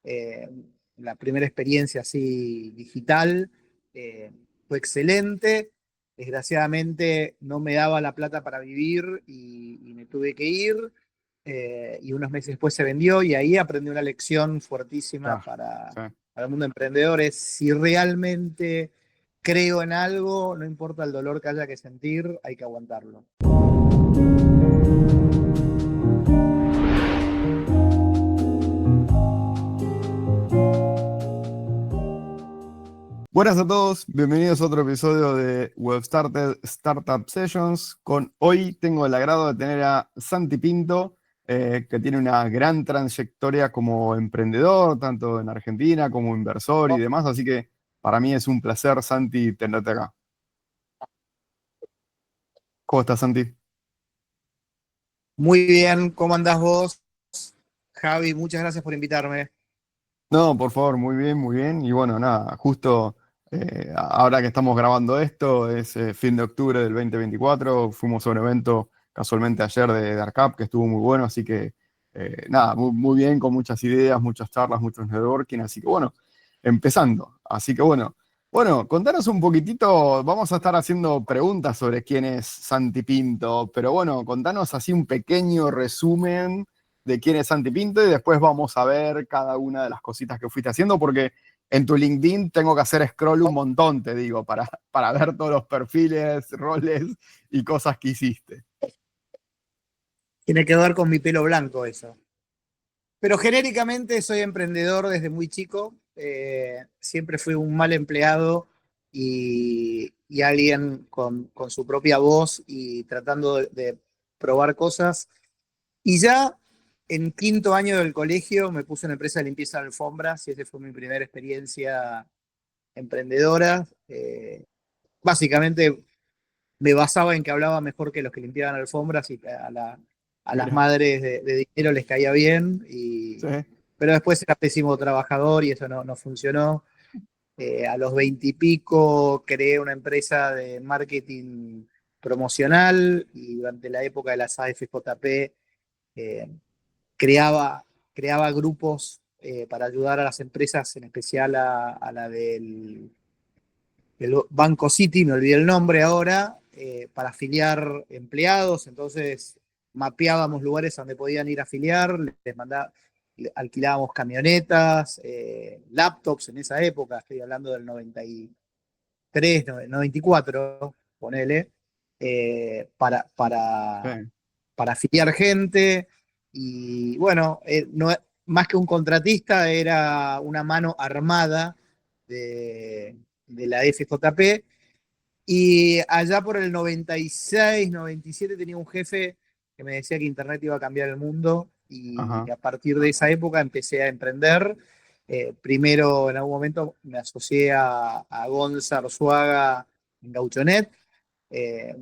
Eh, la primera experiencia así digital eh, fue excelente. Desgraciadamente no me daba la plata para vivir y me tuve que ir. Y unos meses después se vendió y ahí aprendí una lección fuertísima Claro, sí. para el mundo emprendedor. Es si realmente creo en algo, no importa el dolor que haya que sentir, hay que aguantarlo. Buenas a todos, bienvenidos a otro episodio de Web Started Startup Sessions. Hoy tengo el agrado de tener a Santi Pinto, que tiene una gran trayectoria como emprendedor, tanto en Argentina como inversor y demás. Así que para mí es un placer, Santi, tenerte acá. ¿Cómo estás, Santi? Muy bien, ¿cómo andás vos, Javi? Muchas gracias por invitarme. No, por favor, muy bien, muy bien. Y bueno, nada, justo ahora que estamos grabando esto, es fin de octubre del 2024. Fuimos a un evento casualmente ayer de ARCAP que estuvo muy bueno, así que nada, muy bien, con muchas ideas, muchas charlas, muchos networking. Así que bueno, empezando. Así que bueno, contanos un poquitito. Vamos a estar haciendo preguntas sobre quién es Santi Pinto, pero bueno, contanos así un pequeño resumen de quién es Santi Pinto y después vamos a ver cada una de las cositas que fuiste haciendo, porque en tu LinkedIn tengo que hacer scroll un montón, te digo, para ver todos los perfiles, roles y cosas que hiciste. Tiene que ver con mi pelo blanco eso. Pero genéricamente soy emprendedor desde muy chico. Siempre fui un mal empleado y alguien con su propia voz y tratando de probar cosas. Y ya en quinto año del colegio me puse en una empresa de limpieza de alfombras y esa fue mi primera experiencia emprendedora. Básicamente me basaba en que hablaba mejor que los que limpiaban alfombras y a las Mira, madres de dinero les caía bien. sí, Pero después era pésimo trabajador y eso no funcionó. A los 20 y pico creé una empresa de marketing promocional y durante la época de las AFJP eh, creaba, creaba grupos para ayudar a las empresas, en especial a la del Banco City, me olvidé el nombre ahora, para afiliar empleados. Entonces mapeábamos lugares donde podían ir a afiliar, alquilábamos camionetas, laptops en esa época, estoy hablando del 93, 94, ponele, eh, para, para, sí. para afiliar gente. Y bueno, no, más que un contratista, era una mano armada de la FJP. Y allá por el 96, 97 tenía un jefe que me decía que Internet iba a cambiar el mundo y Ajá, a partir de esa época empecé a emprender. Primero, en algún momento, me asocié a Gonza Arzuaga en Gauchonet. Eh,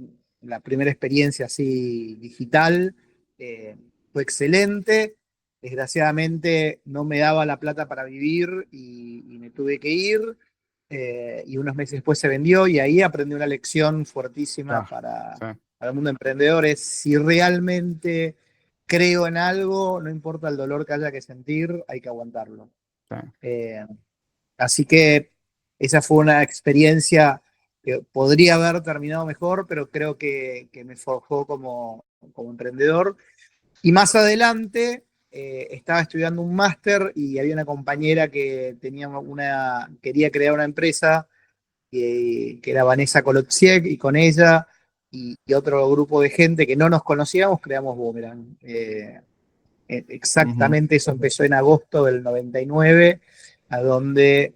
la primera experiencia así digital eh, fue excelente. Desgraciadamente no me daba la plata para vivir y me tuve que ir. Y unos meses después se vendió y ahí aprendí una lección fuertísima claro, sí, para el mundo emprendedor. Es si realmente creo en algo, no importa el dolor que haya que sentir, hay que aguantarlo. sí. Eh, Así que esa fue una experiencia que podría haber terminado mejor, pero creo que me forjó como emprendedor. Y más adelante estaba estudiando un máster y había una compañera que quería crear una empresa que era Vanessa Kolotsiek, y con ella y otro grupo de gente que no nos conocíamos creamos Boomerang. Ujú. Exactamente eso empezó en agosto del 99, a donde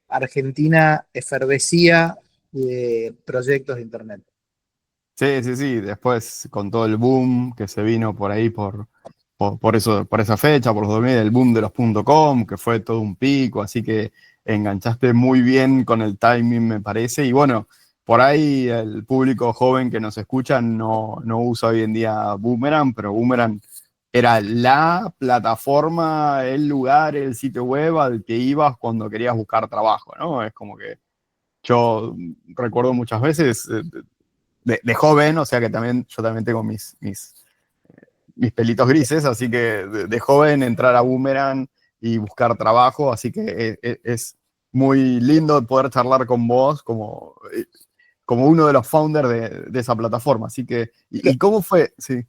Argentina efervescía de proyectos de Internet. Sí, sí, sí. Después con todo el boom que se vino por ahí por eso, por esa fecha, por los 2000, el boom de los .com, que fue todo un pico, así que enganchaste muy bien con el timing, me parece. Y bueno, por ahí el público joven que nos escucha no usa hoy en día Boomerang, pero Boomerang era la plataforma, el lugar, el sitio web al que ibas cuando querías buscar trabajo, ¿no? Es como que yo recuerdo muchas veces de joven, o sea que también yo también tengo mis pelitos grises, así que de joven entrar a Boomerang y buscar trabajo, así que es muy lindo poder charlar con vos como uno de los founders de esa plataforma. Así que, ¿y cómo fue? Sí.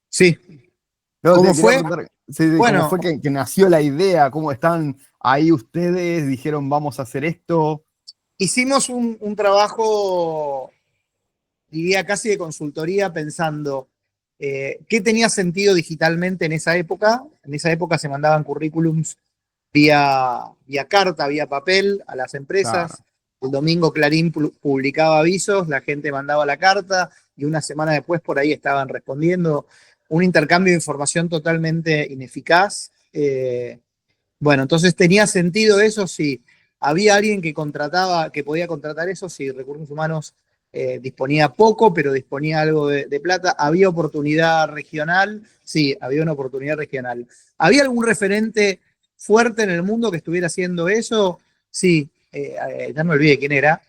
Sí, No, ¿cómo te quería fue? preguntar, sí, sí, ¿cómo Bueno, fue que nació la idea? ¿Cómo están ahí ustedes? ¿Dijeron vamos a hacer esto? hicimos un trabajo, diría casi de consultoría, pensando qué tenía sentido digitalmente en esa época. En esa época se mandaban currículums vía carta, vía papel a las empresas. Claro, El domingo Clarín publicaba avisos, la gente mandaba la carta y una semana después por ahí estaban respondiendo. Un intercambio de información totalmente ineficaz. Bueno, entonces tenía sentido eso si había alguien que contrataba, que podía contratar eso, si Recursos Humanos disponía poco, pero disponía algo de plata. ¿Había oportunidad regional? Sí, había una oportunidad regional. ¿Había algún referente fuerte en el mundo que estuviera haciendo eso? Sí, ya me olvidé quién era,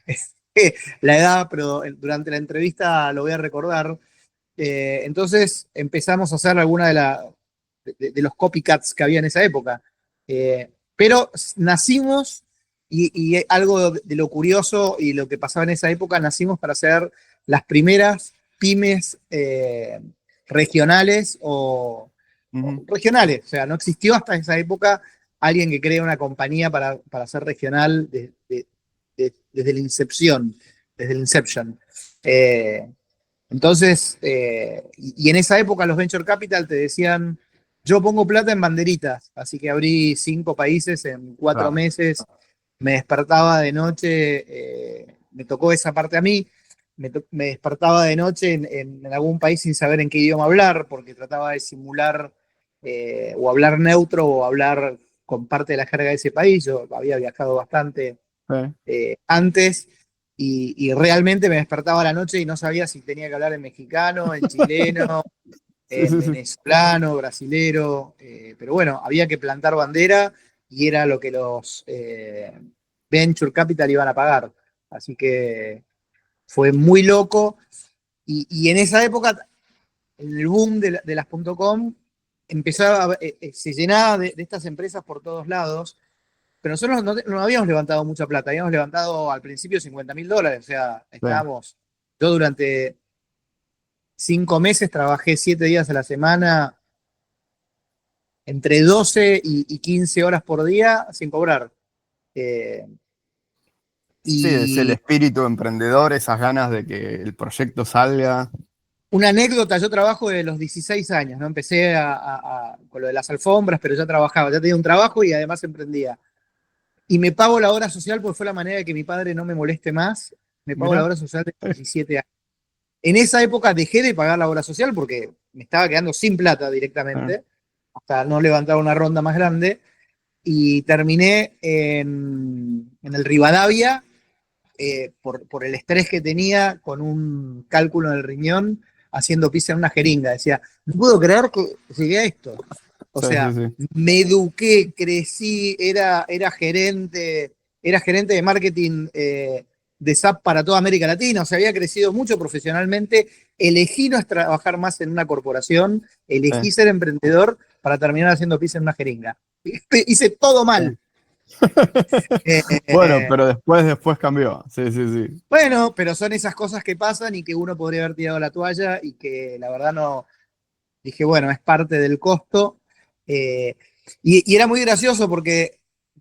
la edad, pero durante la entrevista lo voy a recordar. Entonces empezamos a hacer alguna de los copycats que había en esa época. Pero nacimos, y algo de lo curioso y lo que pasaba en esa época, nacimos para ser las primeras pymes regionales o ujú, regionales. O sea, no existió hasta esa época alguien que crea una compañía para ser regional desde la incepción, desde el inception. Eh, entonces, y en esa época los Venture Capital te decían, yo pongo plata en banderitas, así que abrí 5 países en 4 meses, me despertaba de noche, me tocó esa parte a mí, me despertaba de noche en algún país sin saber en qué idioma hablar, porque trataba de simular o hablar neutro o hablar con parte de la jerga de ese país. Yo había viajado bastante sí, antes y realmente me despertaba a la noche y no sabía si tenía que hablar en mexicano, en chileno, sí, en sí, sí, venezolano, brasilero, pero bueno, había que plantar bandera y era lo que los Venture Capital iban a pagar. Así que fue muy loco y en esa época, en el boom de las .com, se llenaba de estas empresas por todos lados, pero nosotros no habíamos levantado mucha plata, habíamos levantado al principio $50.000, o sea, yo durante 5 meses trabajé 7 días a la semana, entre 12 y 15 horas por día sin cobrar. Eh, sí, es el y espíritu emprendedor, esas ganas de que el proyecto salga. una anécdota, yo trabajo de los 16 años, ¿no? Empecé con lo de las alfombras, pero ya trabajaba, ya tenía un trabajo y además emprendía. Y me pago la hora social porque fue la manera de que mi padre no me moleste más. Me pago la Mira, hora social de 17 años. En esa época dejé de pagar la obra social porque me estaba quedando sin plata directamente, hasta no levantar una ronda más grande, y terminé en el Rivadavia por el estrés que tenía con un cálculo en el riñón, haciendo pis en una jeringa. Decía, no puedo creer que llegué a esto. O sí, sí, sea, sí. me eduqué, crecí, era gerente de marketing de SAP para toda América Latina, o sea, había crecido mucho profesionalmente, elegí no trabajar más en una corporación, Sí, elegí ser emprendedor para terminar haciendo pis en una jeringa. Hice todo sí. mal. Bueno, Eh, pero después cambió. Sí, sí, sí. bueno, pero son esas cosas que pasan y que uno podría haber tirado la toalla y que la verdad no, dije, bueno, es parte del costo. Eh, y era muy gracioso porque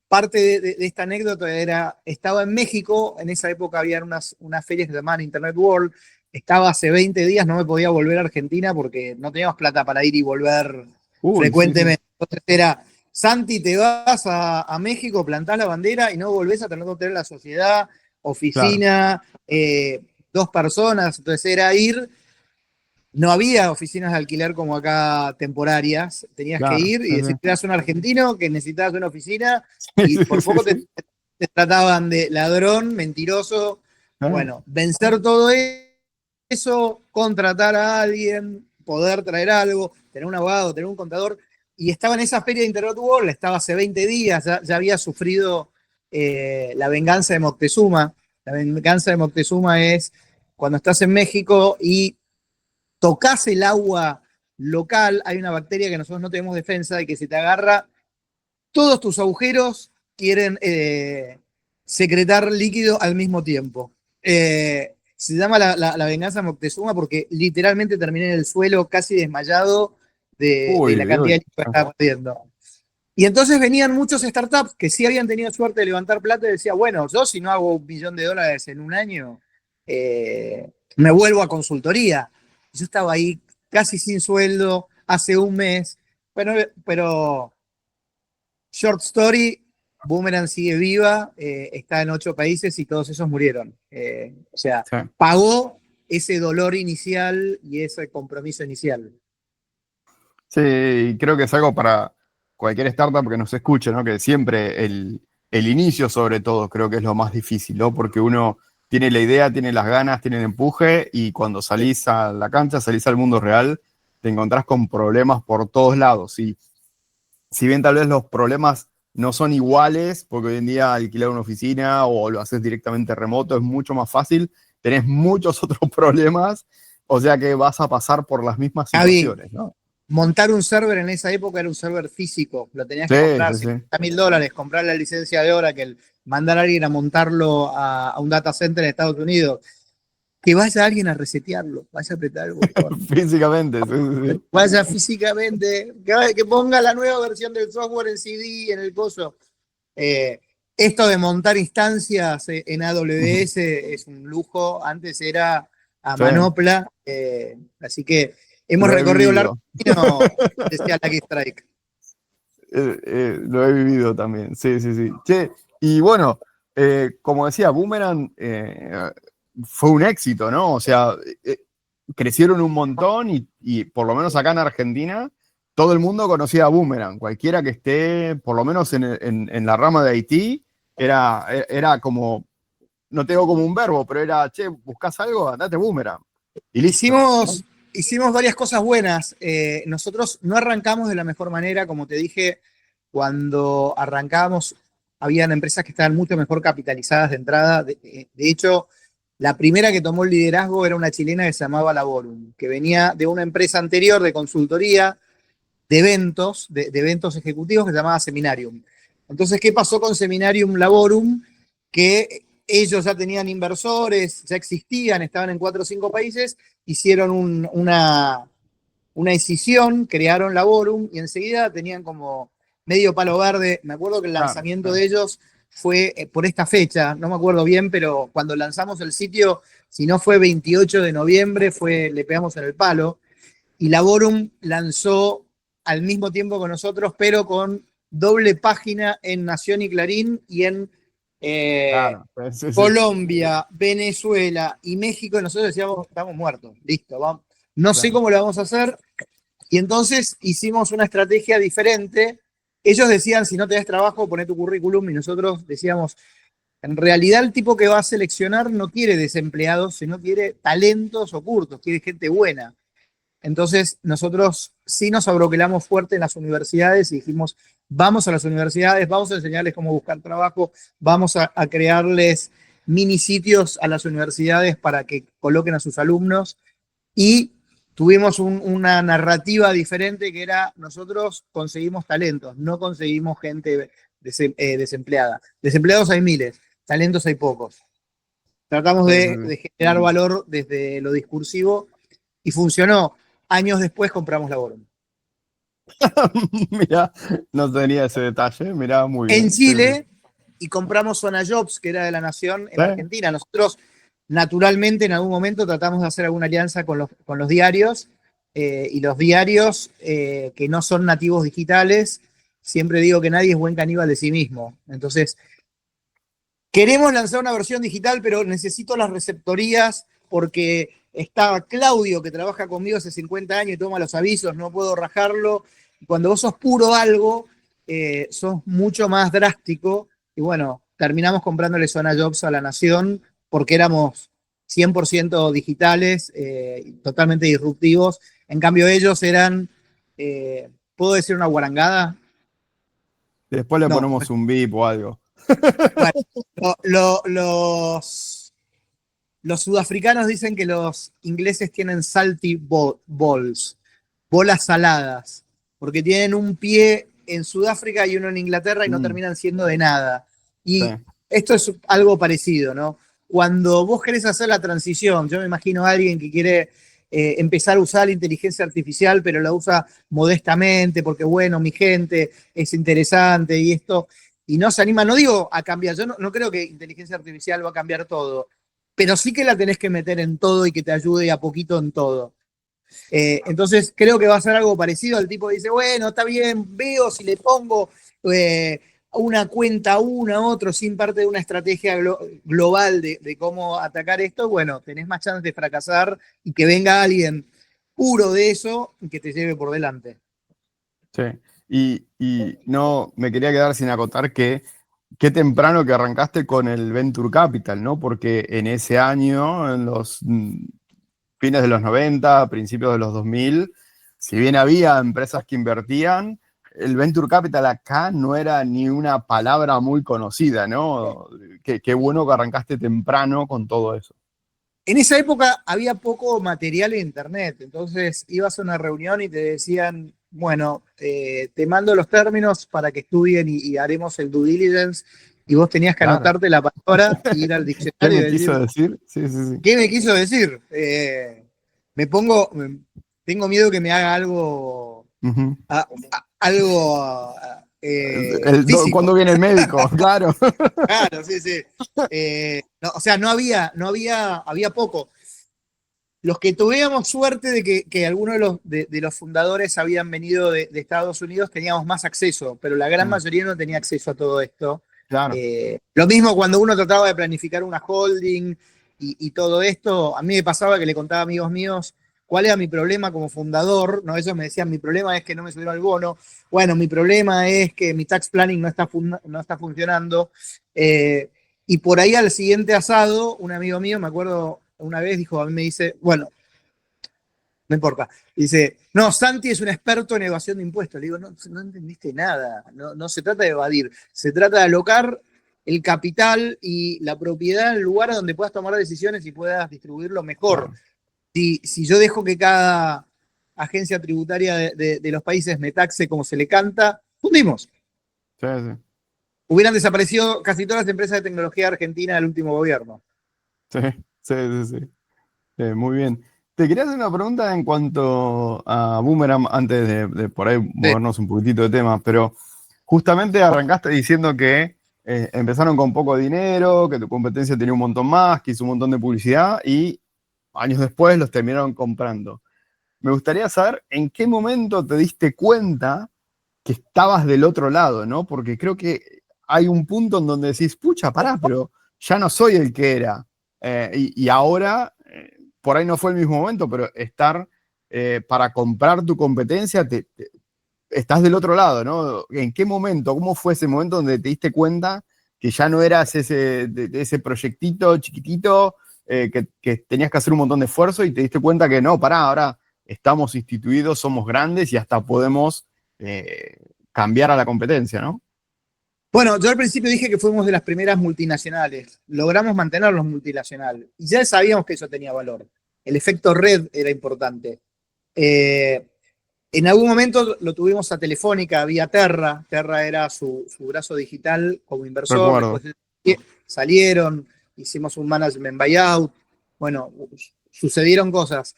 parte de esta anécdota era, estaba en México, en esa época había unas ferias que se llamaban Internet World, estaba hace 20 días, no me podía volver a Argentina porque no teníamos plata para ir y volver Uy, sí, sí. frecuentemente. Entonces era, Santi, te vas a México, plantás la bandera y no volvés a tener que tener la sociedad, Claro, oficina, 2 personas, entonces era ir, no había oficinas de alquiler como acá temporarias. Tenías que claro. ir y Sí, decir que eras un argentino, que necesitabas una oficina y sí, por sí, poco te, sí. te trataban de ladrón, mentiroso. Ah, Bueno, vencer todo eso, contratar a alguien, poder traer algo, tener un abogado, tener un contador. Y estaba en esa feria de Internet World, estaba hace 20 días, ya había sufrido la venganza de Moctezuma. La venganza de Moctezuma es cuando estás en México y tocas el agua local, hay una bacteria que nosotros no tenemos defensa y que si te agarra todos tus agujeros quieren secretar líquido al mismo tiempo. Se llama la venganza Moctezuma porque literalmente terminé en el suelo casi desmayado de la Uy, cantidad de uy. líquido que estaba perdiendo. Y entonces venían muchos startups que sí habían tenido suerte de levantar plata y decía, bueno, yo si no hago $1.000.000 en un año, me vuelvo a consultoría. Yo estaba ahí casi sin sueldo hace un mes, pero short story, Boomerang sigue viva, está en 8 países y todos esos murieron. O sea, Sí. pagó ese dolor inicial y ese compromiso inicial. Sí, y creo que es algo para cualquier startup que nos escuche, ¿no? Que siempre el inicio, sobre todo, creo que es lo más difícil, ¿no? Porque uno tiene la idea, tiene las ganas, tiene el empuje, y cuando salís a la cancha, salís al mundo real, te encontrás con problemas por todos lados. Y si bien tal vez los problemas no son iguales, porque hoy en día alquilar una oficina o lo haces directamente remoto es mucho más fácil, tenés muchos otros problemas, o sea que vas a pasar por las mismas Javi, situaciones, ¿no? montar un server en esa época era un server físico, lo tenías Sí, que comprar, sí, sí. $50.000, comprar la licencia de Oracle, mandar a alguien a montarlo a un data center en Estados Unidos, que vaya alguien a resetearlo, vaya a apretar el botón, Físicamente, sí, sí, sí. vaya físicamente, que ponga la nueva versión del software en CD, en el coso. Eh, Esto de montar instancias en AWS es un lujo, antes era a Sí, manopla, así que hemos lo he recorrido largo vivido. camino, decía Lucky Strike. Lo he vivido también, sí, sí, sí. Che, y bueno, como decía, Boomerang fue un éxito, ¿no? O sea, crecieron un montón y por lo menos acá en Argentina, todo el mundo conocía a Boomerang. Cualquiera que esté, por lo menos en la rama de Haití, era como, no tengo como un verbo, pero era, che, ¿buscás algo? Andate Boomerang. Y listo. Hicimos varias cosas buenas. Nosotros no arrancamos de la mejor manera, como te dije, cuando arrancábamos, habían empresas que estaban mucho mejor capitalizadas de entrada. De hecho, la primera que tomó el liderazgo era una chilena que se llamaba Laborum, que venía de una empresa anterior de consultoría, de eventos ejecutivos que se llamaba Seminarium. Entonces, ¿qué pasó con Seminarium Laborum? Que ellos ya tenían inversores, ya existían, estaban en 4 o 5 países, hicieron una decisión, crearon Laborum y enseguida tenían como medio palo verde. Me acuerdo que el Claro, lanzamiento claro. de ellos fue por esta fecha, no me acuerdo bien, pero cuando lanzamos el sitio, si no fue 28 de noviembre, le pegamos en el palo. Y Laborum lanzó al mismo tiempo con nosotros, pero con doble página en Nación y Clarín y en eh, Claro, sí, sí. Colombia, Venezuela y México. Y nosotros decíamos, estamos muertos, listo, vamos. No sé Claro. cómo lo vamos a hacer. Y entonces hicimos una estrategia diferente. Ellos decían, si no te das trabajo, poné tu currículum. Y nosotros decíamos, en realidad el tipo que va a seleccionar no quiere desempleados, sino quiere talentos ocultos, quiere gente buena. Entonces, nosotros sí nos abroquelamos fuerte en las universidades y dijimos, vamos a las universidades, vamos a enseñarles cómo buscar trabajo, vamos a crearles mini sitios a las universidades para que coloquen a sus alumnos y tuvimos una narrativa diferente que era, nosotros conseguimos talentos, no conseguimos gente desempleada. Desempleados hay miles, talentos hay pocos. Tratamos Sí, de generar valor desde lo discursivo y funcionó. Años después compramos Laborum. Mira, no tenía ese detalle, mira, muy En bien. Sí, sí. Chile y compramos Zona Jobs, que era de la Nación en Sí, Argentina. Nosotros, naturalmente, en algún momento tratamos de hacer alguna alianza con los diarios y los diarios que no son nativos digitales. Siempre digo que nadie es buen caníbal de sí mismo. Entonces, queremos lanzar una versión digital, pero necesito las receptorías porque está Claudio, que trabaja conmigo hace 50 años y toma los avisos, no puedo rajarlo. Cuando vos sos puro algo, sos mucho más drástico. Y bueno, terminamos comprándole Zona Jobs a la Nación porque éramos 100% digitales, totalmente disruptivos. En cambio, ellos eran, ¿puedo decir una guarangada? después le No. ponemos un beep o algo. Bueno, los sudafricanos dicen que los ingleses tienen salty balls, bolas saladas, porque tienen un pie en Sudáfrica y uno en Inglaterra y no terminan siendo de nada. Sí. Y esto es algo parecido, ¿no? Cuando vos querés hacer la transición, yo me imagino a alguien que quiere empezar a usar la inteligencia artificial, pero la usa modestamente, porque bueno, mi gente es interesante y esto, y no se anima, no digo a cambiar, yo no creo que inteligencia artificial va a cambiar todo, pero sí que la tenés que meter en todo y que te ayude a poquito en todo. Entonces creo que va a ser algo parecido. Al tipo dice, bueno, está bien, veo si le pongo una cuenta a uno, a otro, sin parte de una estrategia global de cómo atacar esto, bueno, tenés más chance de fracasar y que venga alguien puro de eso y que te lleve por delante. Sí. Y no me quería quedar sin acotar que qué temprano que arrancaste con el Venture Capital, ¿no? Porque en ese año, en los fines de los 90, principios de los 2000, si bien había empresas que invertían, el Venture Capital acá no era ni una palabra muy conocida, ¿no? Qué bueno que arrancaste temprano con todo eso. En esa época había poco material en internet, entonces ibas a una reunión y te decían, bueno, te mando los términos para que estudien y haremos el due diligence, y vos tenías que Claro. anotarte la palabra, ir al ¿Qué diccionario y me decir, quiso decir? Sí, sí, sí. ¿qué me quiso decir? Me pongo, tengo miedo que me haga algo, Ujú. algo físico. ¿Cuándo viene el médico? Claro. Claro, sí, sí. No, o sea, había poco. Los que tuvimos suerte de que algunos de los fundadores habían venido de Estados Unidos teníamos más acceso, pero la gran Mm, mayoría no tenía acceso a todo esto. claro. Lo mismo cuando uno trataba de planificar una holding y todo esto, a mí me pasaba que le contaba a amigos míos cuál era mi problema como fundador, ¿no? Ellos me decían, mi problema es que no me subieron el bono, bueno, mi problema es que mi tax planning no está funcionando, y por ahí al siguiente asado, un amigo mío, me acuerdo, una vez dijo, a mí me dice, bueno, no importa, dice, no, Santi es un experto en evasión de impuestos. Le digo, no entendiste nada, no se trata de evadir, se trata de alocar el capital y la propiedad en el lugar donde puedas tomar decisiones y puedas distribuirlo mejor. Claro. Si yo dejo que cada agencia tributaria de los países me taxe como se le canta, fundimos. Sí, sí. Hubieran desaparecido casi todas las empresas de tecnología argentina del último gobierno. Sí, sí, sí, sí. Muy bien. Te quería hacer una pregunta en cuanto a Boomerang, antes de por ahí Sí. movernos un poquitito de tema, pero justamente arrancaste diciendo que empezaron con poco dinero, que tu competencia tenía un montón más, que hizo un montón de publicidad y años después los terminaron comprando. Me gustaría saber en qué momento te diste cuenta que estabas del otro lado, ¿no? Porque creo que hay un punto en donde decís, pucha, pará, pero ya no soy el que era. Y ahora, por ahí no fue el mismo momento, pero estar para comprar tu competencia, estás del otro lado, ¿no? ¿En qué momento, cómo fue ese momento donde te diste cuenta que ya no eras ese proyectito chiquitito, que tenías que hacer un montón de esfuerzo y te diste cuenta que no, pará, ahora estamos instituidos, somos grandes y hasta podemos cambiar a la competencia, ¿no? Bueno, yo al principio dije que fuimos de las primeras multinacionales. Logramos mantenerlos multinacionales. Y ya sabíamos que eso tenía valor. El efecto red era importante. Eh, en algún momento lo tuvimos a Telefónica, vía Terra. Terra era su brazo digital como inversor. Recuerdo. Después salieron, hicimos un management buyout. Bueno, sucedieron cosas.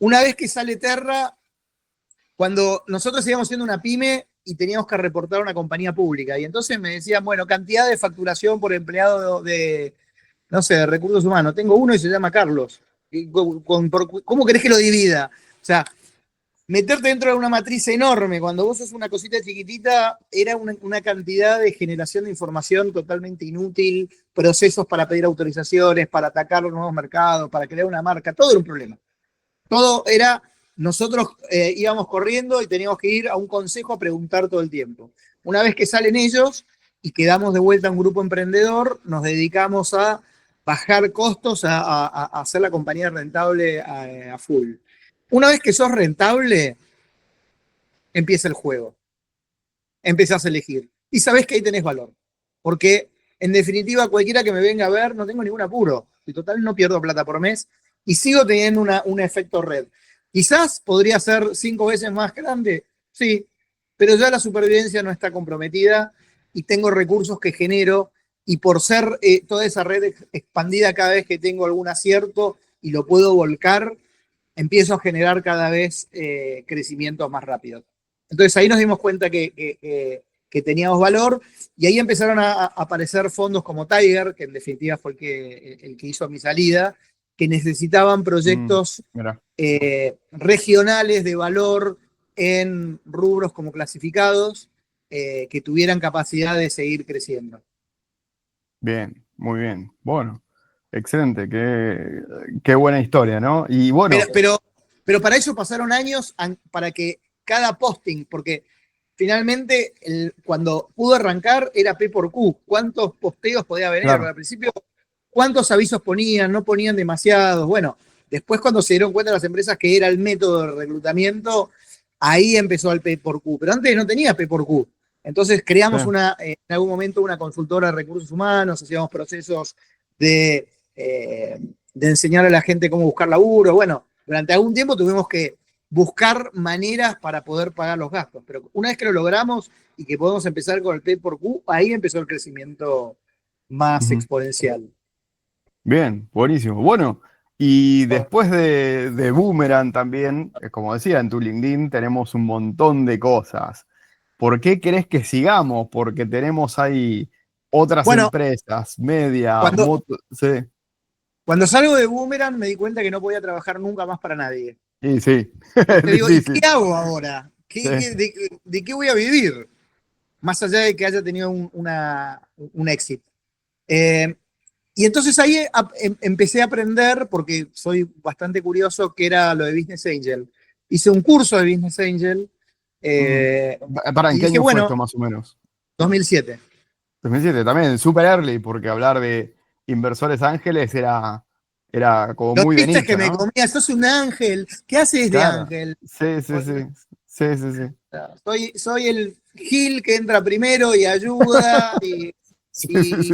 Una vez que sale Terra, cuando nosotros íbamos siendo una pyme y teníamos que reportar a una compañía pública. Y entonces me decían, bueno, cantidad de facturación por empleado no sé, de recursos humanos. Tengo uno y se llama Carlos. ¿Cómo querés que lo divida? O sea, meterte dentro de una matriz enorme, cuando vos sos una cosita chiquitita, era una cantidad de generación de información totalmente inútil, procesos para pedir autorizaciones, para atacar los nuevos mercados, para crear una marca, todo era un problema. Todo era, nosotros íbamos corriendo y teníamos que ir a un consejo a preguntar todo el tiempo. Una vez que salen ellos y quedamos de vuelta a un grupo emprendedor, nos dedicamos a bajar costos, a hacer la compañía rentable a full. Una vez que sos rentable, empieza el juego. Empezás a elegir. Y sabés que ahí tenés valor. Porque, en definitiva, cualquiera que me venga a ver, no tengo ningún apuro. Y total, no pierdo plata por mes. Y sigo teniendo un efecto red. Quizás podría ser 5 veces más grande. Sí. pero ya la supervivencia no está comprometida y tengo recursos que genero y por ser toda esa red expandida cada vez que tengo algún acierto y lo puedo volcar, empiezo a generar cada vez crecimientos más rápidos. Entonces ahí nos dimos cuenta que teníamos valor y ahí empezaron a aparecer fondos como Tiger, que en definitiva fue el que hizo mi salida, que necesitaban proyectos regionales de valor en rubros como clasificados que tuvieran capacidad de seguir creciendo. Bien, muy bien. Bueno, excelente, qué buena historia, ¿no? Y bueno. Pero para eso pasaron años para que cada posting, porque finalmente cuando pudo arrancar era P por Q. ¿Cuántos posteos podía venir? Claro. Al principio, ¿cuántos avisos ponían? No ponían demasiados. Bueno, después cuando se dieron cuenta las empresas que era el método de reclutamiento, ahí empezó el P por Q. Pero antes no tenía P por Q. Entonces creamos en algún momento una consultora de recursos humanos, hacíamos procesos de enseñar a la gente cómo buscar laburo. Bueno, durante algún tiempo tuvimos que buscar maneras para poder pagar los gastos, pero una vez que lo logramos y que podemos empezar con el P por Q, ahí empezó el crecimiento más exponencial. Bien, buenísimo. Bueno, y después de Boomerang también, como decía, en tu LinkedIn tenemos un montón de cosas. ¿Por qué querés que sigamos? Porque tenemos ahí otras empresas, media, sí. Cuando salgo de Boomerang me di cuenta que no podía trabajar nunca más para nadie. Y sí, Te digo, ¿y qué hago ahora? ¿De qué voy a vivir? Más allá de que haya tenido un éxito. Y entonces ahí empecé a aprender, porque soy bastante curioso, qué era lo de Business Angel. Hice un curso de Business Angel. ¿En qué año fue esto más o menos? 2007. 2007 también, super early, porque hablar de inversores ángeles era como Los muy de chistes que nicho, me ¿no? comía, sos un ángel, ¿qué haces de Claro. ángel? Sí, sí, sí. Sí, sí, sí. Soy el Gil que entra primero y ayuda, y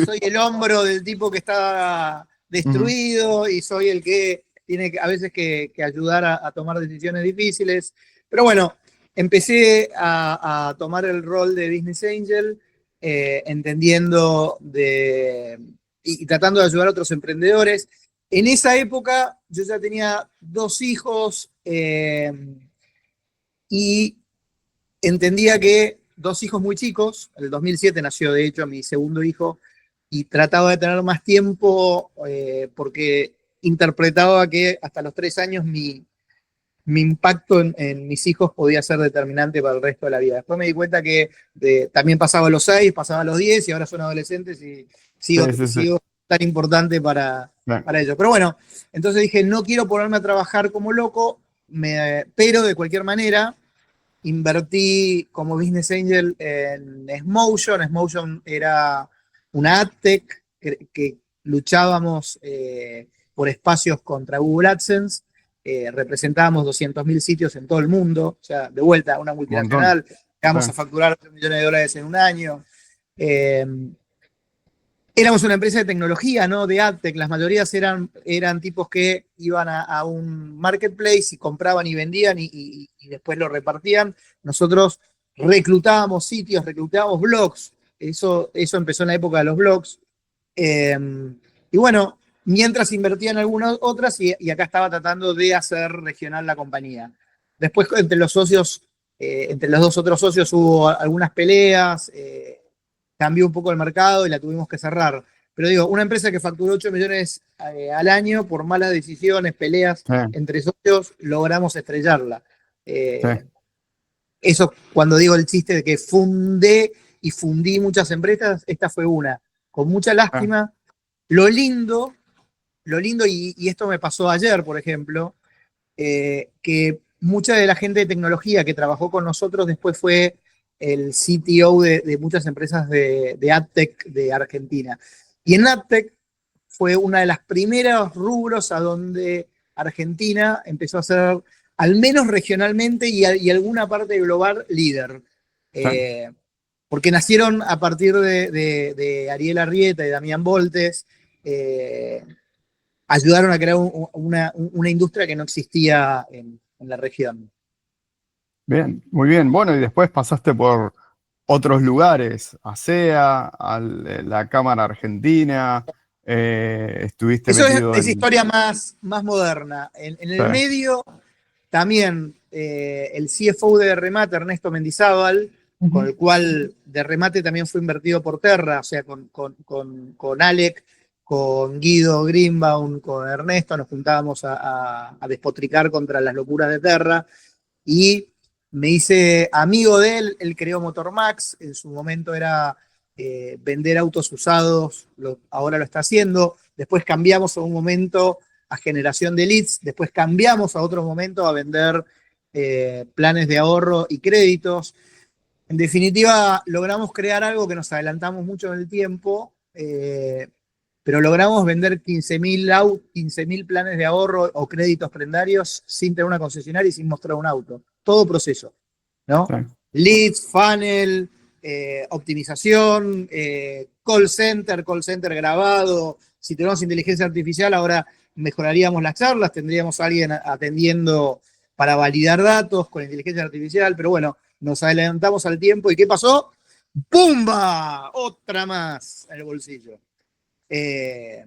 soy el hombro del tipo que está destruido, y soy el que tiene a veces que ayudar a tomar decisiones difíciles. Pero bueno, empecé a tomar el rol de Business Angel, entendiendo y tratando de ayudar a otros emprendedores. En esa época yo ya tenía 2 hijos y entendía que 2 hijos muy chicos, en el 2007 nació de hecho mi segundo hijo, y trataba de tener más tiempo porque interpretaba que hasta los 3 años mi impacto en mis hijos podía ser determinante para el resto de la vida. Después me di cuenta que también pasaba a los 6, pasaba a los 10 y ahora son adolescentes y sigo tan importante para ellos. Pero bueno, entonces dije, no quiero ponerme a trabajar como loco, pero de cualquier manera invertí como Business Angel en Smotion. Smotion era una AdTech que luchábamos por espacios contra Google AdSense. Representábamos 200.000 sitios en todo el mundo, o sea, de vuelta a una multinacional, llegamos a facturar $8 millones en un año. Éramos una empresa de tecnología, ¿no? De AdTech. Las mayorías eran tipos que iban a un marketplace y compraban y vendían y después lo repartían. Nosotros reclutábamos sitios, reclutábamos blogs. Eso empezó en la época de los blogs. Y bueno, mientras invertía en algunas otras y acá estaba tratando de hacer regional la compañía. Después entre los socios, entre los 2 otros socios hubo algunas peleas. Cambió un poco el mercado y la tuvimos que cerrar. Pero digo, una empresa que facturó 8 millones al año por malas decisiones, peleas entre socios, logramos estrellarla. Eso cuando digo el chiste de que fundí muchas empresas, esta fue una. Con mucha lástima. Lo lindo, y esto me pasó ayer, por ejemplo, que mucha de la gente de tecnología que trabajó con nosotros después fue el CTO de muchas empresas de AdTech de Argentina. Y en AdTech fue una de las primeros rubros a donde Argentina empezó a ser, al menos regionalmente y alguna parte global, líder. Porque nacieron a partir de Ariel Arrieta y Damián Voltes, ayudaron a crear una industria que no existía en la región. Bien, muy bien. Bueno, y después pasaste por otros lugares, ASEA, la Cámara Argentina, estuviste Eso metido es en... historia más moderna. En Sí, el medio, también el CFO de Remate, Ernesto Mendizábal, con ujú, el cual de Remate también fue invertido por Terra, o sea, con Alec, con Guido Greenbaum, con Ernesto, nos juntábamos a despotricar contra las locuras de Terra y me hice amigo de él. Él creó Motormax, en su momento era vender autos usados, ahora lo está haciendo. Después cambiamos a un momento a generación de leads, después cambiamos a otro momento a vender planes de ahorro y créditos. En definitiva, logramos crear algo que nos adelantamos mucho en el tiempo, pero logramos vender 15.000 planes de ahorro o créditos prendarios sin tener una concesionaria y sin mostrar un auto. Todo proceso, sí. ¿no? Leads, funnel, optimización, call center grabado. Si tenemos inteligencia artificial, ahora mejoraríamos las charlas, tendríamos a alguien atendiendo para validar datos con inteligencia artificial, pero bueno, nos adelantamos al tiempo. ¿Y qué pasó? ¡Pumba! Otra más en el bolsillo. Eh,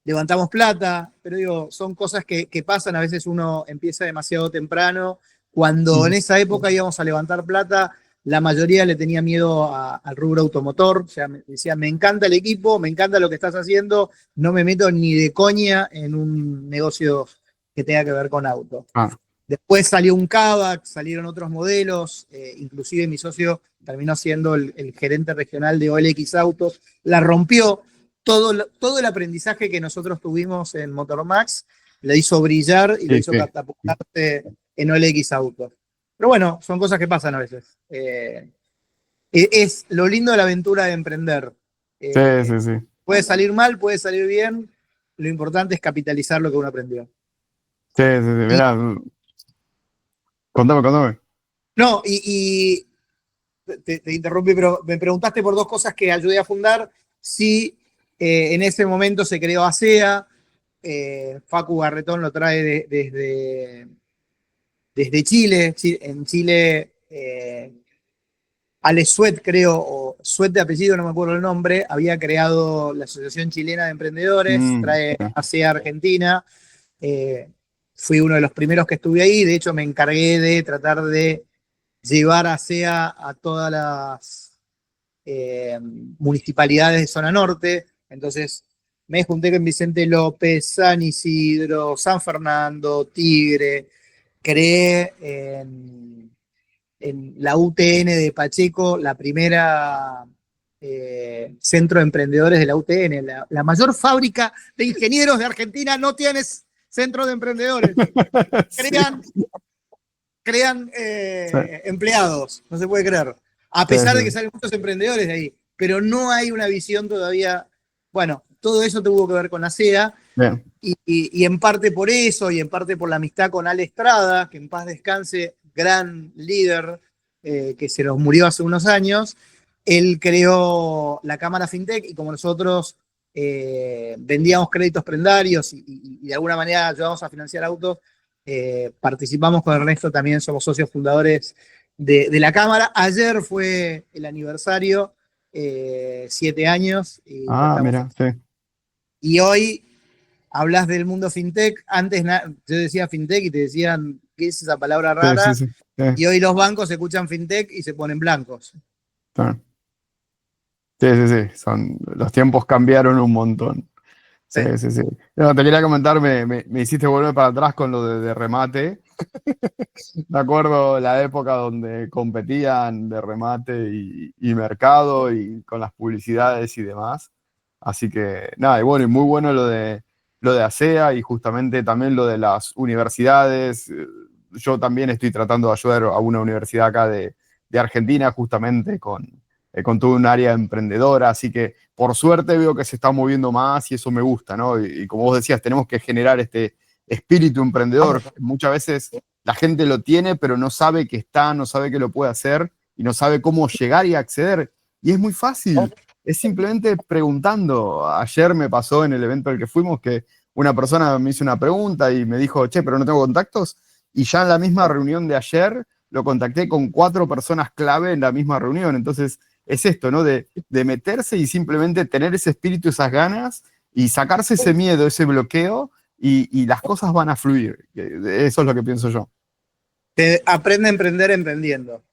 Levantamos plata, pero digo, son cosas que pasan, a veces uno empieza demasiado temprano. Cuando en Ujú. esa época íbamos a levantar plata, la mayoría le tenía miedo al rubro automotor, o sea, me decían, me encanta el equipo, me encanta lo que estás haciendo, no me meto ni de coña en un negocio que tenga que ver con auto. Ah, Después salió un Kavak, salieron otros modelos, inclusive mi socio terminó siendo el gerente regional de OLX Autos, la rompió. Todo el aprendizaje que nosotros tuvimos en Motormax le hizo brillar y lo sí, hizo sí. catapultarse en OLX Autos. Pero bueno, son cosas que pasan a veces. Es lo lindo de la aventura de emprender. Sí, Eh, sí, sí. Puede salir mal, puede salir bien, lo importante es capitalizar lo que uno aprendió. Sí, sí, sí. Y, Mirá, contame, contame. no, y te interrumpí, pero me preguntaste por dos cosas que ayudé a fundar. Sí, en ese momento se creó ASEA, Facu Garretón lo trae desde Chile. En Chile, Ale Suet, creo, o Suet de apellido, no me acuerdo el nombre, había creado la Asociación Chilena de Emprendedores, trae Sí. ASEA Argentina. Eh, Fui uno de los primeros que estuve ahí, de hecho me encargué de tratar de llevar ASEA a todas las municipalidades de zona norte. Entonces me junté con Vicente López, San Isidro, San Fernando, Tigre. Creé en la UTN de Pacheco la primera centro de emprendedores de la UTN. La mayor fábrica de ingenieros de Argentina no tiene centro de emprendedores. Sí, Crean, crean sí, empleados, no se puede creer. A sí, pesar de que sí. salen muchos emprendedores de ahí, pero no hay una visión todavía. Bueno, todo eso tuvo que ver con la SEA Bien. y en parte por eso y en parte por la amistad con Ale Estrada, que en paz descanse, gran líder que se nos murió hace unos años. Él creó la Cámara FinTech y como nosotros vendíamos créditos prendarios y de alguna manera ayudamos a financiar autos, participamos con Ernesto, también somos socios fundadores de la Cámara. Ayer fue el aniversario, 7 años, y lo Ah, estamos. mira, sí. Y hoy hablas del mundo fintech. Antes yo decía fintech y te decían, ¿qué es esa palabra Sí, sí, rara? sí. Sí, Y hoy los bancos escuchan fintech y se ponen blancos. sí, sí, sí, sí. Los tiempos cambiaron un montón. Sí, Sí. sí, sí. No, te quería comentar, me hiciste volver para atrás con lo de remate. Me acuerdo la época donde competían de remate y mercado y con las publicidades y demás. Así que nada, y bueno, y muy bueno lo de ASEA y justamente también lo de las universidades. Yo también estoy tratando de ayudar a una universidad acá de Argentina justamente con todo un área emprendedora. Así que por suerte veo que se está moviendo más y eso me gusta, ¿no? Y como vos decías, tenemos que generar este espíritu emprendedor. Vamos. Muchas veces la gente lo tiene, pero no sabe que está, no sabe que lo puede hacer y no sabe cómo llegar y acceder. Y es muy fácil, es simplemente preguntando. Ayer me pasó en el evento al que fuimos que una persona me hizo una pregunta y me dijo, che, pero no tengo contactos. Y ya en la misma reunión de ayer lo contacté con 4 personas clave en la misma reunión. Entonces, es esto, ¿no? De meterse y simplemente tener ese espíritu, esas ganas y sacarse ese miedo, ese bloqueo y las cosas van a fluir. Eso es lo que pienso yo. Se aprende a emprender emprendiendo.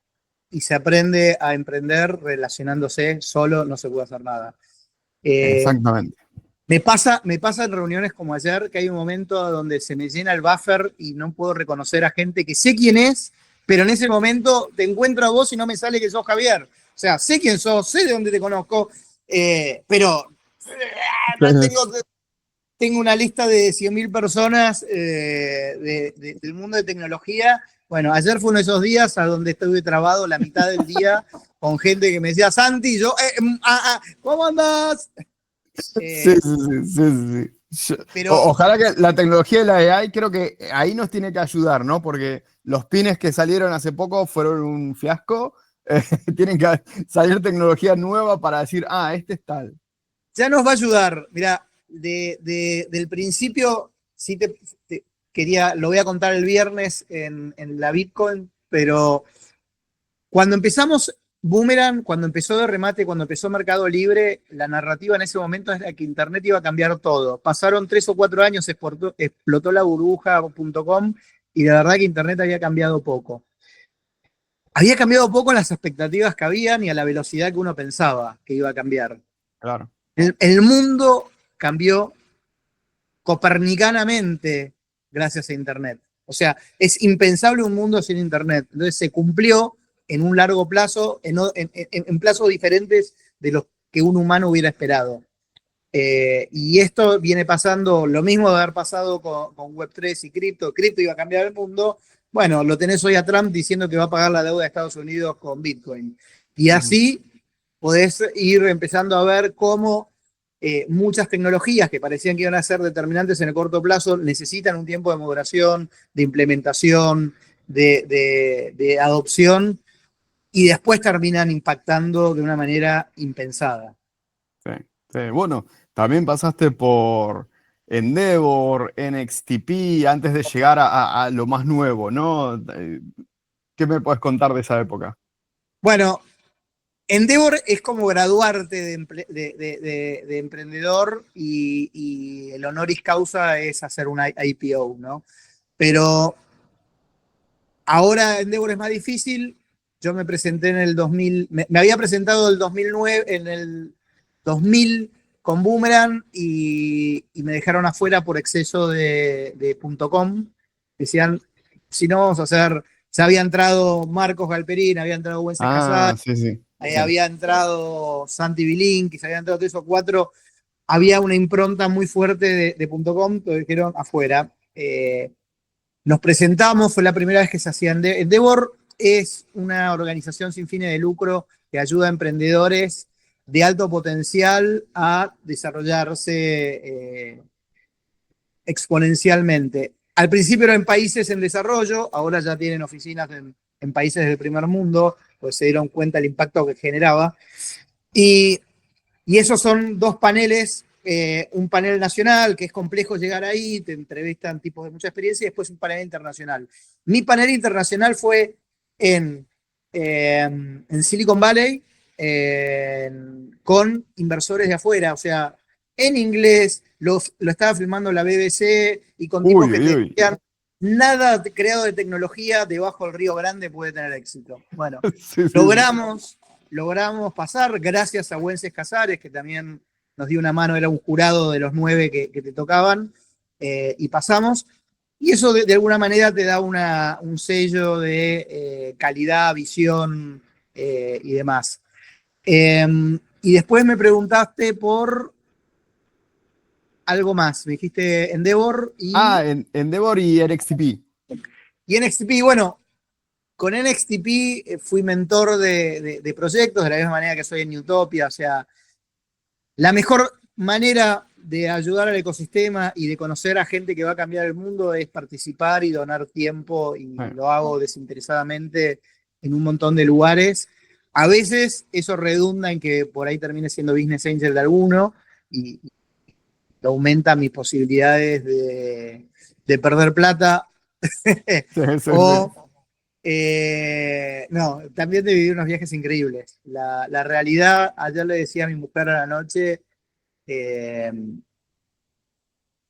Y se aprende a emprender relacionándose, solo no se puede hacer nada. Exactamente. Me pasa en reuniones como ayer que hay un momento donde se me llena el buffer y no puedo reconocer a gente que sé quién es, pero en ese momento te encuentro a vos y no me sale que sos Javier. O sea, sé quién sos, sé de dónde te conozco, pero no tengo una lista de 100.000 personas del mundo de tecnología. Bueno, ayer fue uno de esos días a donde estuve trabado la mitad del día con gente que me decía, Santi, yo, ¿cómo andás? Sí, sí, sí, sí. Pero Ojalá que la tecnología de la AI, creo que ahí nos tiene que ayudar, ¿no? Porque los pines que salieron hace poco fueron un fiasco. Tienen que salir tecnología nueva para decir, este es tal. ya nos va a ayudar. Mirá, del principio, sí quería, lo voy a contar el viernes en la Bitcoin, pero cuando empezamos Boomerang, cuando empezó de remate, cuando empezó Mercado Libre, la narrativa en ese momento era que Internet iba a cambiar todo. Pasaron 3 o 4 años, explotó la burbuja.com y la verdad que Internet había cambiado poco. Había cambiado poco en las expectativas que habían y a la velocidad que uno pensaba que iba a cambiar. Claro. El mundo cambió copernicanamente gracias a Internet. O sea, es impensable un mundo sin Internet. Entonces se cumplió en un largo plazo, en plazos diferentes de los que un humano hubiera esperado. Y esto viene pasando, lo mismo de haber pasado con Web3 y cripto. Cripto iba a cambiar el mundo. Bueno, lo tenés hoy a Trump diciendo que va a pagar la deuda de Estados Unidos con Bitcoin. Y así podés ir empezando a ver cómo muchas tecnologías que parecían que iban a ser determinantes en el corto plazo necesitan un tiempo de maduración, de implementación, de adopción, y después terminan impactando de una manera impensada. Sí, sí. Bueno, también pasaste por Endeavor, NXTP, antes de llegar a lo más nuevo, ¿no? ¿Qué me puedes contar de esa época? Bueno, Endeavor es como graduarte de emprendedor y el honoris causa es hacer un IPO, ¿no? Pero ahora Endeavor es más difícil. Yo me presenté en el 2000, me había presentado el 2009, en el 2000 con Boomerang y me dejaron afuera por exceso de .com. Decían, si no vamos a hacer, ya había entrado Marcos Galperín, había entrado Wences Casal, Sí, sí. Sí. había entrado Santi Bilinkis, había entrado 3 o 4, había una impronta muy fuerte de .com, que dijeron afuera. Nos presentamos, fue la primera vez que se hacía Endeavor. Es una organización sin fines de lucro que ayuda a emprendedores de alto potencial a desarrollarse exponencialmente. Al principio eran países en desarrollo, ahora ya tienen oficinas en países del primer mundo, pues se dieron cuenta del impacto que generaba. Y esos son 2 paneles, un panel nacional, que es complejo llegar ahí, te entrevistan tipos de mucha experiencia, y después un panel internacional. Mi panel internacional fue en Silicon Valley, con inversores de afuera, o sea, en inglés, lo estaba filmando la BBC y con tipos Uy, que uy, te uy. decían, nada creado de tecnología debajo del Río Grande puede tener éxito. Bueno, Sí, sí, sí. logramos pasar, gracias a Wences Casares, que también nos dio una mano, era un jurado de los 9 que te tocaban, y pasamos. Y eso de alguna manera te da un sello de calidad, visión y demás. Y después me preguntaste por algo más. Me dijiste Endeavor Endeavor y NXTP. y NXTP. Bueno, con NXTP fui mentor de proyectos, de la misma manera que soy en Utopia. O sea, la mejor manera de ayudar al ecosistema y de conocer a gente que va a cambiar el mundo es participar y donar tiempo, y lo hago desinteresadamente en un montón de lugares. A veces eso redunda en que por ahí termine siendo business angel de alguno y aumenta mis posibilidades de perder plata Sí, sí, sí. o No, también de vivir unos viajes increíbles. La realidad, ayer le decía a mi mujer a la noche, eh,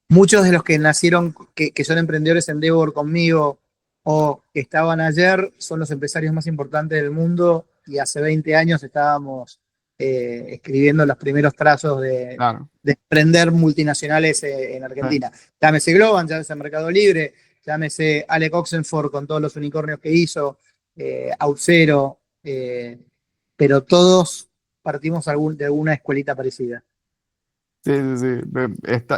muchos de los que nacieron, que son emprendedores en Endeavor conmigo o que estaban ayer, son los empresarios más importantes del mundo y hace 20 años estábamos escribiendo los primeros trazos Claro. de emprender multinacionales en Sí, Argentina. Llámese Globan, llámese Mercado Libre, llámese Alec Oxenford con todos los unicornios que hizo, Auxero, pero todos partimos de alguna escuelita parecida. sí, sí, sí.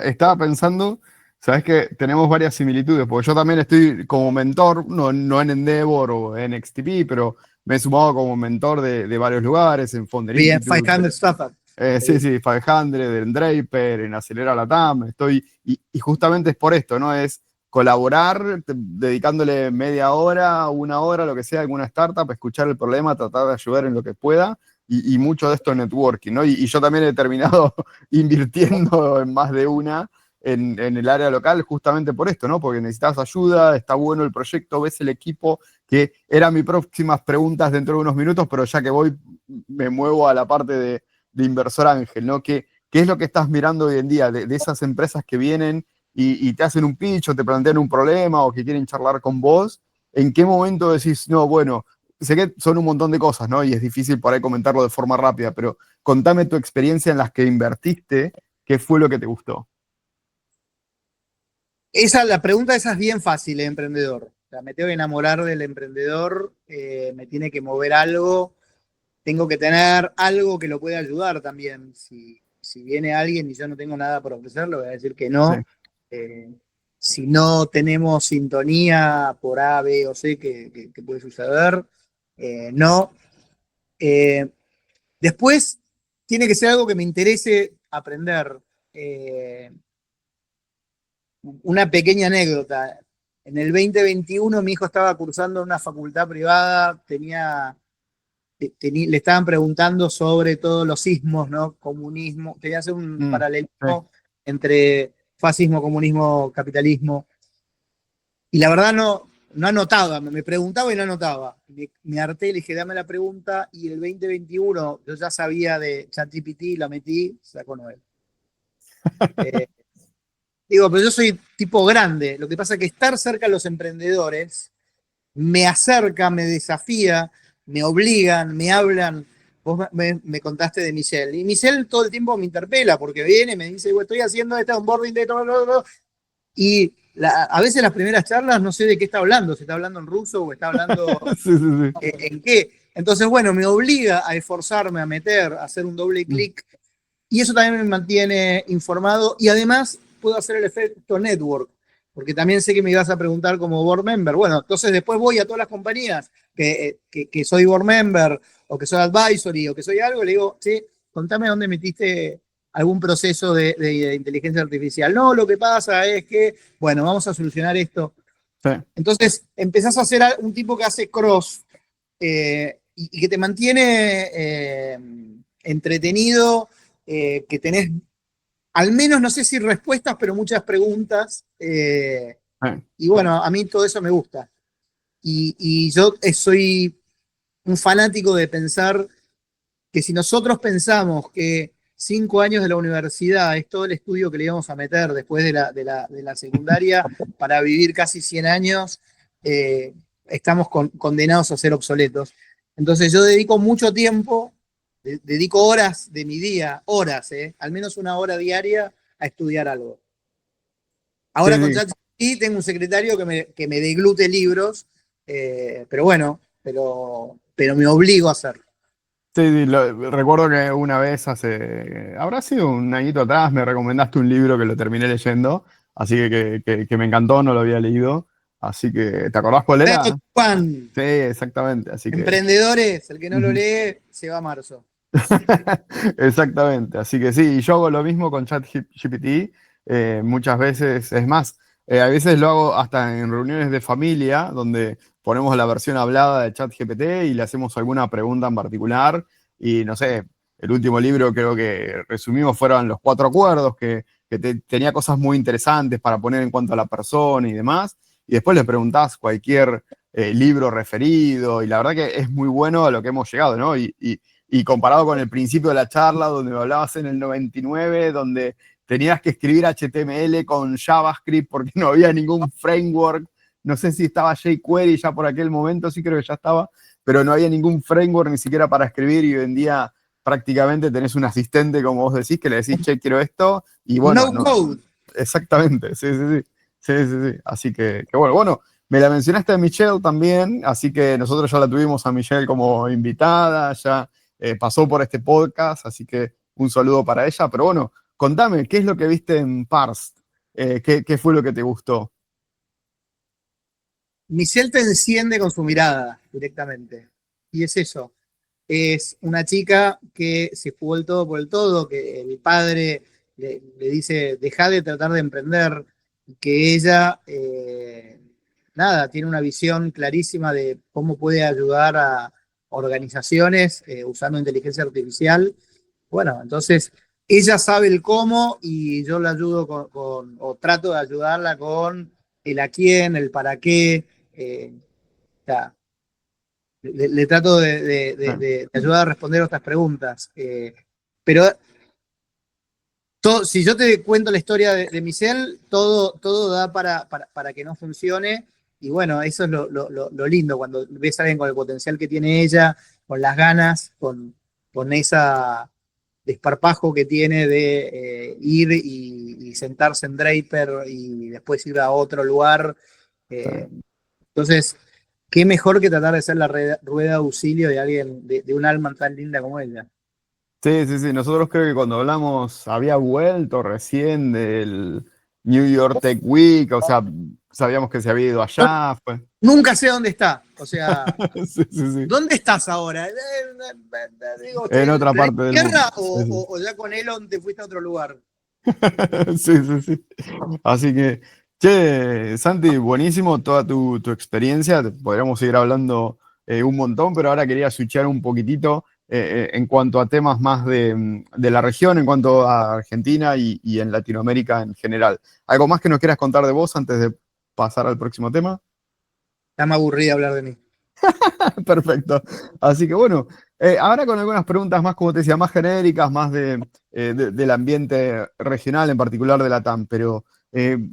Estaba pensando, sabes que tenemos varias similitudes, porque yo también estoy como mentor, no en Endeavor o en XTP, pero me he sumado como mentor de varios lugares, en Founder Bien, Institute. 500 Startups. Sí, sí, 500, en Draper, en Acelera Latam, y justamente es por esto, ¿no? Es colaborar, dedicándole media hora, una hora, lo que sea, a alguna startup, escuchar el problema, tratar de ayudar en lo que pueda, y mucho de esto es networking, ¿no? Y yo también he terminado invirtiendo en más de una en el área local justamente por esto, ¿no? Porque necesitas ayuda, está bueno el proyecto, ves el equipo, que eran mis próximas preguntas dentro de unos minutos, pero ya que voy, me muevo a la parte de inversor ángel, ¿no? ¿Qué es lo que estás mirando hoy en día de esas empresas que vienen y te hacen un pitch o te plantean un problema o que quieren charlar con vos? ¿En qué momento decís, no, bueno, sé que son un montón de cosas, ¿no? Y es difícil por ahí comentarlo de forma rápida, pero contame tu experiencia en las que invertiste, qué fue lo que te gustó. La pregunta esa es bien fácil, emprendedor. O sea, me tengo que enamorar del emprendedor, me tiene que mover algo, tengo que tener algo que lo pueda ayudar también. Si viene alguien y yo no tengo nada por ofrecerle, voy a decir que Sí, no. Eh, si no tenemos sintonía por A, B o C, que puede suceder, no. Eh, Después, tiene que ser algo que me interese aprender. Eh, una pequeña anécdota. En el 2021 mi hijo estaba cursando en una facultad privada, le estaban preguntando sobre todos los sismos, ¿no? Comunismo, quería hacer un sí. paralelismo entre fascismo, comunismo, capitalismo. Y la verdad no anotaba, me preguntaba y no anotaba. Me harté, le dije, dame la pregunta, y el 2021 yo ya sabía de ChatGPT, la metí, sacó 9. Digo, pero yo soy tipo grande. Lo que pasa es que estar cerca de los emprendedores me acerca, me desafía, me obligan, me hablan. Vos me contaste de Michelle. Y Michelle todo el tiempo me interpela porque viene, me dice, estoy haciendo este onboarding de todo. Y a veces las primeras charlas no sé de qué está hablando. Si está hablando en ruso o está hablando Sí, sí, en qué. Entonces, bueno, me obliga a esforzarme, a meter, a hacer un doble sí. clic y eso también me mantiene informado y además puedo hacer el efecto network, porque también sé que me ibas a preguntar como board member. Bueno, entonces después voy a todas las compañías que soy board member o que soy advisory o que soy algo y le digo, sí, contame dónde metiste algún proceso de inteligencia artificial. No, lo que pasa es que, bueno, vamos a solucionar esto. Sí, Entonces empezás a ser un tipo que hace cross y que te mantiene entretenido, que tenés al menos, no sé si respuestas, pero muchas preguntas. sí. Y bueno, a mí todo eso me gusta. Y yo soy un fanático de pensar que si nosotros pensamos que 5 años de la universidad es todo el estudio que le íbamos a meter después de la secundaria para vivir casi 100 años, estamos condenados a ser obsoletos. Entonces yo dedico mucho tiempo, dedico horas de mi día, horas, al menos una hora diaria a estudiar algo. Sí, Ahora con sí. ChatGPT tengo un secretario que me deglute libros, pero bueno, pero me obligo a hacerlo. Sí, sí, recuerdo que una vez habrá sido un añito atrás, me recomendaste un libro que lo terminé leyendo, así que me encantó, no lo había leído, así que, ¿te acordás cuál era? Juan, Sí, exactamente, así que, emprendedores, el que no lo ujú. lee se va a marzo. Exactamente, así que sí, y yo hago lo mismo con ChatGPT, muchas veces, es más, a veces lo hago hasta en reuniones de familia, donde ponemos la versión hablada de ChatGPT y le hacemos alguna pregunta en particular, y no sé, el último libro creo que resumimos fueron Los Cuatro Acuerdos, que tenía cosas muy interesantes para poner en cuanto a la persona y demás, y después le preguntás libro referido, y la verdad que es muy bueno a lo que hemos llegado, ¿no? Y comparado con el principio de la charla, donde me hablabas en el 99, donde tenías que escribir HTML con JavaScript porque no había ningún framework, no sé si estaba jQuery ya por aquel momento, sí creo que ya estaba, pero no había ningún framework ni siquiera para escribir, y hoy en día prácticamente tenés un asistente, como vos decís, que le decís, che, quiero esto, y bueno, No no, code. exactamente, sí, sí, sí, sí, sí, sí. Así que bueno, me la mencionaste a Michelle también, así que nosotros ya la tuvimos a Michelle como invitada, ya pasó por este podcast, así que un saludo para ella, pero bueno, contame, ¿qué es lo que viste en Parsed? ¿Qué fue lo que te gustó? Michelle te enciende con su mirada directamente. Y es eso. Es una chica que se jugó el todo por el todo, que el padre le dice, deja de tratar de emprender, que ella, nada, tiene una visión clarísima de cómo puede ayudar a organizaciones usando inteligencia artificial. Bueno, entonces ella sabe el cómo y yo la ayudo o trato de ayudarla con el a quién, el para qué. O sea, le trato de ayudar a responder otras preguntas. Pero si yo te cuento la historia de Michelle, todo da para que no funcione. Y bueno, eso es lo lindo, cuando ves a alguien con el potencial que tiene ella, con las ganas, con esa desparpajo que tiene de ir y sentarse en Draper y después ir a otro lugar. Eh, entonces, qué mejor que tratar de ser la rueda de auxilio de alguien, de un alma tan linda como ella. Sí, sí, sí. Nosotros creo que cuando hablamos había vuelto recién del New York Tech Week, o sea, sabíamos que se había ido Yo allá. nunca sé dónde está. O sea, Sí, sí, sí. ¿dónde estás ahora? Digo, ¿estoy En en el otra planeta parte del mundo. Tierra Sí, sí. o ya con Elon te fuiste a otro lugar? Sí, sí, sí. Así que, che, Santi, buenísimo toda tu experiencia. Podríamos seguir hablando un montón, pero ahora quería switchar un poquitito en cuanto a temas más de la región, en cuanto a Argentina y en Latinoamérica en general. ¿Algo más que nos quieras contar de vos antes de pasar al próximo tema? Ya me aburrí de hablar de mí. Perfecto. Así que bueno, ahora con algunas preguntas más, como te decía, más genéricas, más del ambiente regional, en particular de la TAM, pero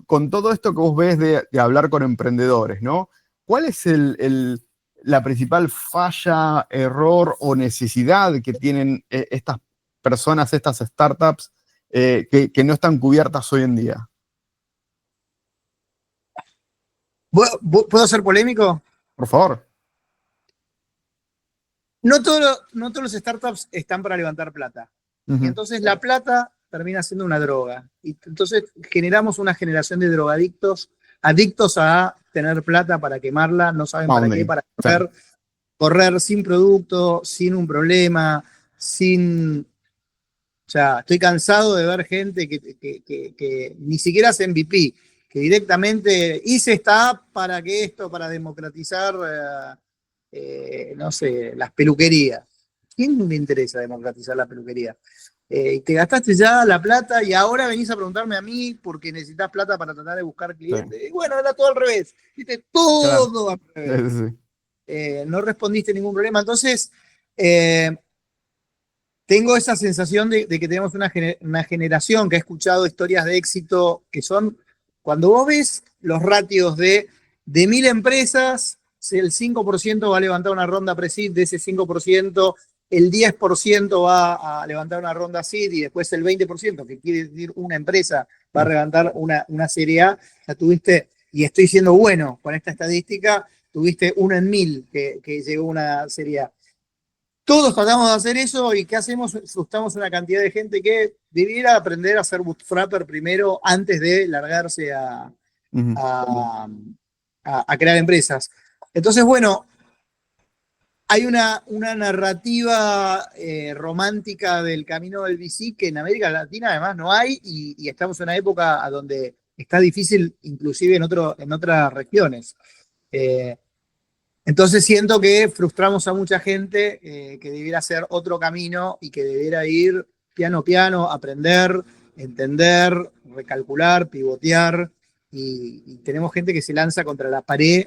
con todo esto que vos ves de hablar con emprendedores, ¿no? ¿Cuál es la principal falla, error o necesidad que tienen estas personas, estas startups, que no están cubiertas hoy en día? ¿Puedo ser polémico? Por favor. No todos los startups están para levantar plata. Y Ujú. entonces la plata termina siendo una droga. Y entonces generamos una generación de drogadictos, adictos a tener plata para quemarla, no saben para qué, Founding. para Sí, correr sin producto, sin un problema, sin... O sea, estoy cansado de ver gente que ni siquiera hace MVP, que directamente hice esta app para que esto, para democratizar, no sé, las peluquerías. ¿Quién le interesa democratizar la peluquería? Te gastaste ya la plata y ahora venís a preguntarme a mí porque necesitas plata para tratar de buscar sí, clientes. Y bueno, era todo al revés. ¿Viste? claro. Todo al Sí, revés. sí, sí. No respondiste ningún problema. Entonces, eh, tengo esa sensación de que tenemos una generación que ha escuchado historias de éxito que son, cuando vos ves los ratios de 1000 empresas, si el 5% va a levantar una ronda pre-seed, de ese 5%, el 10% va a levantar una ronda seed y después el 20%, que quiere decir una empresa, va a Mm. levantar una serie A. Ya tuviste, y estoy siendo bueno con esta estadística, tuviste uno en 1000 que llegó a una serie A. Todos tratamos de hacer eso y ¿qué hacemos? Frustramos una cantidad de gente que debiera aprender a ser bootstrapper primero antes de largarse Ujú. a, a crear empresas. Entonces, bueno, hay una narrativa romántica del camino del VC que en América Latina además no hay y estamos en una época a donde está difícil inclusive en otras regiones. Eh, entonces siento que frustramos a mucha gente que debiera hacer otro camino y que debiera ir piano a piano, aprender, entender, recalcular, pivotear. Y tenemos gente que se lanza contra la pared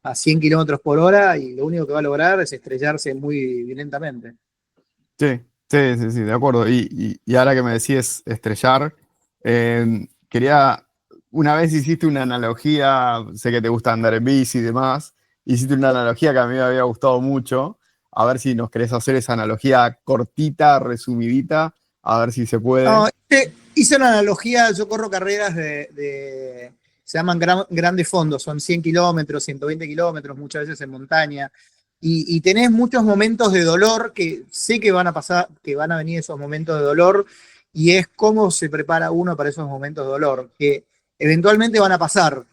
a 100 kilómetros por hora y lo único que va a lograr es estrellarse muy violentamente. Sí, sí, de acuerdo. Y ahora que me decís estrellar, quería, una vez hiciste una analogía, sé que te gusta andar en bici y demás, hiciste una analogía que a mí me había gustado mucho, a ver si nos querés hacer esa analogía cortita, resumidita, a ver si se puede. No, hice una analogía, yo corro carreras se llaman grandes fondos, son 100 kilómetros, 120 kilómetros, muchas veces en montaña, y tenés muchos momentos de dolor que sé que van a pasar, que van a venir esos momentos de dolor, y es cómo se prepara uno para esos momentos de dolor, que eventualmente van a pasar,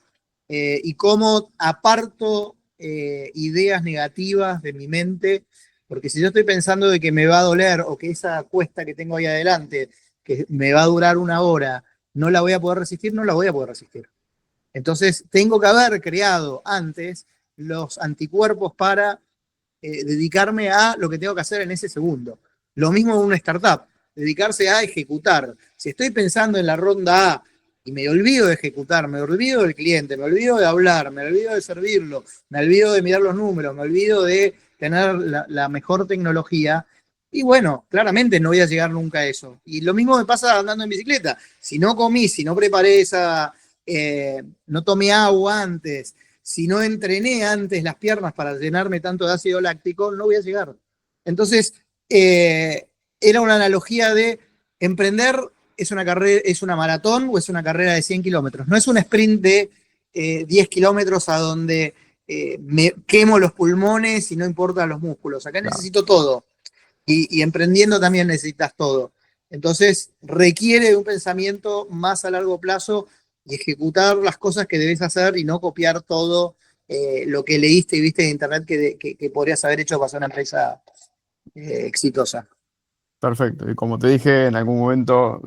y cómo aparto ideas negativas de mi mente, porque si yo estoy pensando de que me va a doler o que esa cuesta que tengo ahí adelante, que me va a durar una hora, no la voy a poder resistir, no la voy a poder resistir. Entonces, tengo que haber creado antes los anticuerpos para dedicarme a lo que tengo que hacer en ese segundo. Lo mismo en una startup, dedicarse a ejecutar. Si estoy pensando en la ronda A y me olvido de ejecutar, me olvido del cliente, me olvido de hablar, me olvido de servirlo, me olvido de mirar los números, me olvido de tener la mejor tecnología, y bueno, claramente no voy a llegar nunca a eso. Y lo mismo me pasa andando en bicicleta. Si no comí, si no preparé no tomé agua antes, si no entrené antes las piernas para llenarme tanto de ácido láctico, no voy a llegar. Entonces, era una analogía de emprender es una carrera, es una maratón o es una carrera de 100 kilómetros. No es un sprint de 10 kilómetros a donde me quemo los pulmones y no importan los músculos. Acá Claro, necesito todo. Y emprendiendo también necesitas todo. Entonces, requiere de un pensamiento más a largo plazo y ejecutar las cosas que debes hacer y no copiar todo lo que leíste y viste en internet que podrías haber hecho para ser una empresa exitosa. perfecto. Y como te dije, en algún momento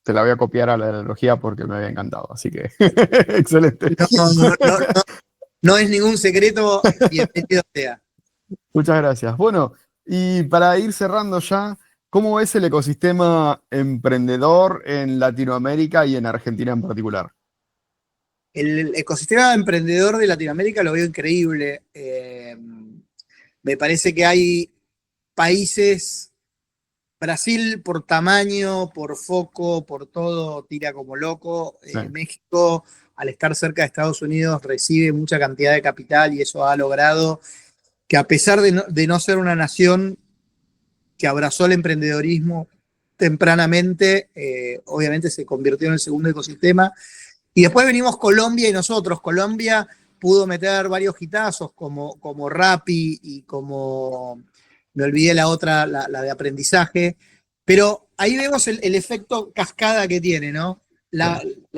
te la voy a copiar a la analogía porque me había encantado. Así que, excelente. No es ningún secreto, bienvenido sea. Muchas gracias. Bueno, y para ir cerrando ya, ¿cómo es el ecosistema emprendedor en Latinoamérica y en Argentina en particular? El ecosistema emprendedor de Latinoamérica lo veo increíble. Me parece que hay países. Brasil por tamaño, por foco, por todo, tira como loco. Sí, México, al estar cerca de Estados Unidos, recibe mucha cantidad de capital y eso ha logrado que, a pesar de no ser una nación que abrazó el emprendedorismo tempranamente, obviamente se convirtió en el segundo ecosistema. Y después venimos Colombia y nosotros. Colombia pudo meter varios hitazos como Rappi y como, me olvidé la otra, la de aprendizaje, pero ahí vemos el efecto cascada que tiene, ¿no? sí,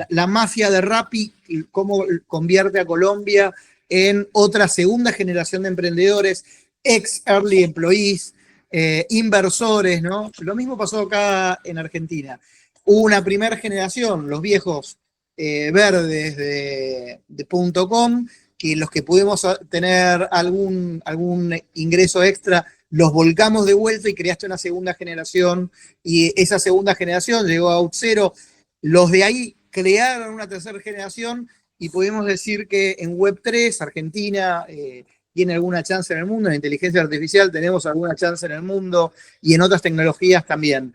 La mafia de Rappi, cómo convierte a Colombia en otra segunda generación de emprendedores, ex early employees, inversores, ¿no? Lo mismo pasó acá en Argentina. Hubo una primera generación, los viejos verdes de .com, que los que pudimos tener algún ingreso extra, los volcamos de vuelta y creaste una segunda generación, y esa segunda generación llegó a Auth0, los de ahí crearon una tercera generación y pudimos decir que en Web3 Argentina tiene alguna chance en el mundo, en inteligencia artificial tenemos alguna chance en el mundo y en otras tecnologías también.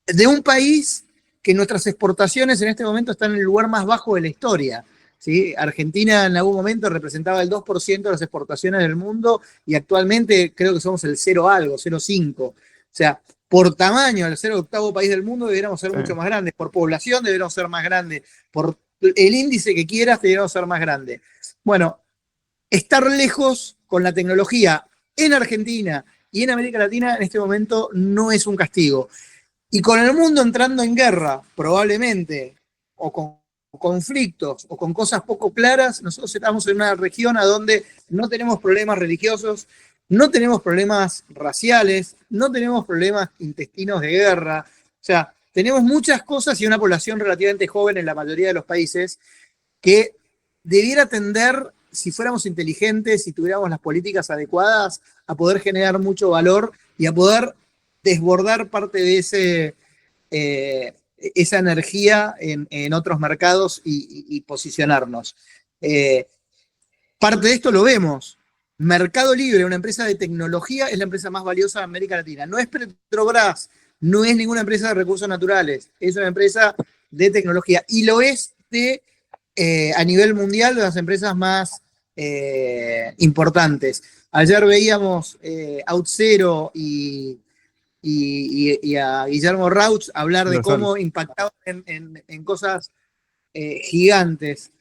De un país que nuestras exportaciones en este momento están en el lugar más bajo de la historia. ¿Sí? Argentina en algún momento representaba el 2% de las exportaciones del mundo y actualmente creo que somos el 0 algo, 0,5. O sea, por tamaño, al ser el octavo país del mundo, deberíamos ser sí. mucho más grandes. Por población deberíamos ser más grandes. Por el índice que quieras, deberíamos ser más grandes. Bueno, estar lejos con la tecnología en Argentina y en América Latina en este momento no es un castigo. Y con el mundo entrando en guerra, probablemente, o con conflictos, o con cosas poco claras, nosotros estamos en una región a donde no tenemos problemas religiosos, no tenemos problemas raciales, no tenemos problemas intestinos de guerra. O sea, tenemos muchas cosas y una población relativamente joven en la mayoría de los países que debiera tender, si fuéramos inteligentes, si tuviéramos las políticas adecuadas, a poder generar mucho valor y a poder desbordar parte de esa energía en otros mercados y posicionarnos. parte de esto lo vemos. Mercado Libre, una empresa de tecnología, es la empresa más valiosa de América Latina. No es Petrobras, no es ninguna empresa de recursos naturales, es una empresa de tecnología. Y lo es a nivel mundial de las empresas más importantes. Ayer veíamos Auth0 y a Guillermo Rauch hablar de cómo impactaban en cosas gigantes.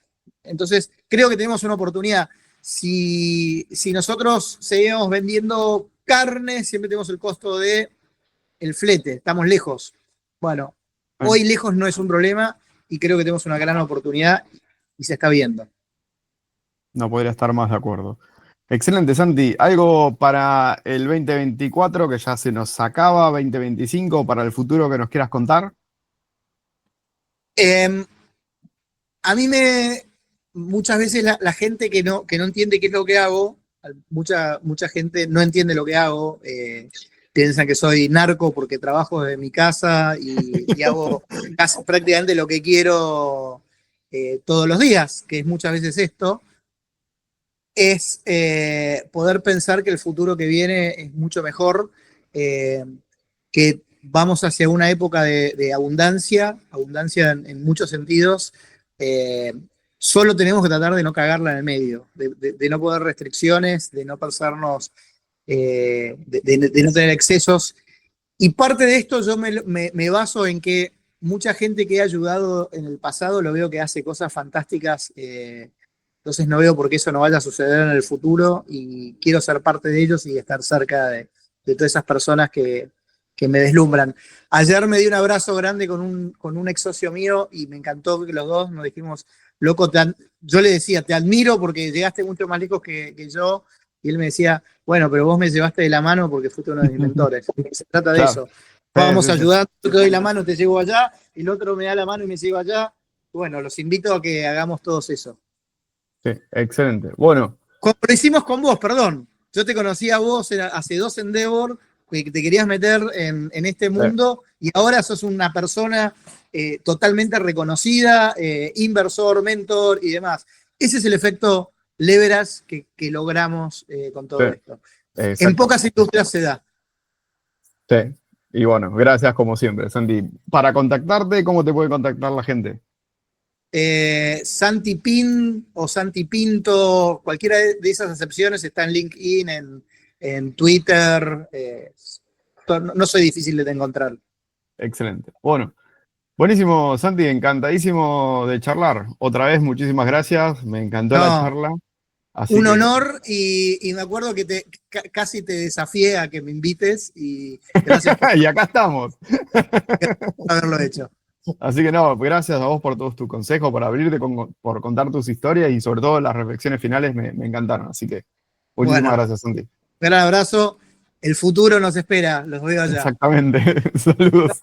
Entonces, creo que tenemos una oportunidad. Si nosotros seguimos vendiendo carne, siempre tenemos el costo de el flete, estamos lejos. Bueno, hoy lejos no es un problema y creo que tenemos una gran oportunidad y se está viendo. No podría estar más de acuerdo. Excelente, Santi. ¿Algo para el 2024 que ya se nos acaba, 2025, para el futuro que nos quieras contar? A mí muchas veces la gente que no entiende qué es lo que hago, mucha gente no entiende lo que hago, piensan que soy narco porque trabajo desde mi casa y hago casi prácticamente lo que quiero todos los días, que es muchas veces esto, es poder pensar que el futuro que viene es mucho mejor, que vamos hacia una época de abundancia en muchos sentidos. Solo tenemos que tratar de no cagarla en el medio, de no poner restricciones, de no pasarnos, de no tener excesos. Y parte de esto yo me baso en que mucha gente que he ayudado en el pasado lo veo que hace cosas fantásticas, entonces no veo por qué eso no vaya a suceder en el futuro y quiero ser parte de ellos y estar cerca de todas esas personas que me deslumbran. Ayer me di un abrazo grande con un ex socio mío y me encantó que los dos nos dijimos, loco, yo le decía, te admiro porque llegaste mucho más lejos que yo, y él me decía, bueno, pero vos me llevaste de la mano porque fuiste uno de mis mentores. Se trata de eso. Vamos a ayudar, yo te doy la mano, te llevo allá, el otro me da la mano y me lleva allá. Bueno, los invito a que hagamos todos eso. Sí, excelente. Bueno. Como lo hicimos con vos, perdón. Yo te conocí a vos hace 2 Endeavor, que te querías meter en este mundo, y ahora sos una persona totalmente reconocida, inversor, mentor y demás. Ese es el efecto Leverage que logramos con todo esto. En pocas industrias se da. Sí, y bueno, gracias como siempre, Santi. Para contactarte, ¿cómo te puede contactar la gente? Santi Pin o Santi Pinto, cualquiera de esas acepciones está en LinkedIn, en Twitter. No soy difícil de encontrar. Excelente. Bueno, buenísimo, Santi, encantadísimo de charlar. Otra vez, muchísimas gracias, me encantó la charla. Un honor y me acuerdo que casi te desafié a que me invites y gracias y acá estamos. por haberlo hecho. Así que no, gracias a vos por todos tus consejos, por abrirte, por contar tus historias y sobre todo las reflexiones finales me encantaron. Así que muchísimas gracias, Santi. Un gran abrazo. El futuro nos espera. Los veo allá. Exactamente. Saludos.